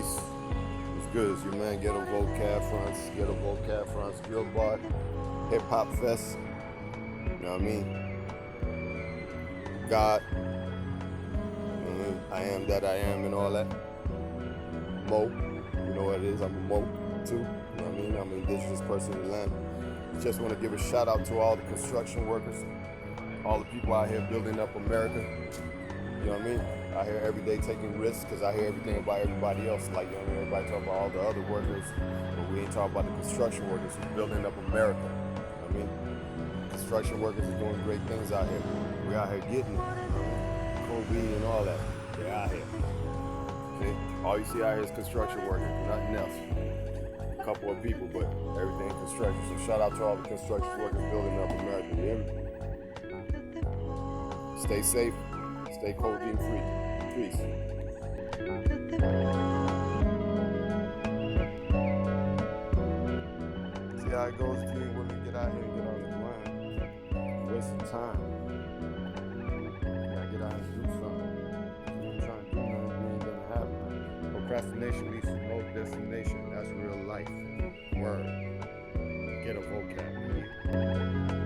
Peace. It's good. It's your man, Ghetto Vocab Fronts, Ghetto Vocab Fronts, GUILBAUD, Hip Hop Fest. You know what I mean? God. You know what I mean? I am that I am and all that. Mo. You know what it is. I'm a Mo too. You know what I mean? I'm an indigenous person in the land. Just want to give a shout out to all the construction workers, all the people out here building up America. You know what I mean? I hear every day taking risks because I hear everything about everybody else. Like, you know what I mean? Everybody talk about all the other workers, but we ain't talking about the construction workers who's building up America. You know what I mean? Construction workers are doing great things out here. We out here getting COVID and all that. They're out here. Okay? All you see out here is construction workers, nothing else. A couple of people, but everything construction. So shout out to all the construction workers building up America. You hear me? Stay safe. Stay COVID free. Peace. See how it goes, team. Women get out here and get on the grind. Wasting time. You gotta get out here and do something. You ain't trying to do nothing, you ain't gonna have it. Procrastination leads to no destination. That's real life. Word. Get a vocab.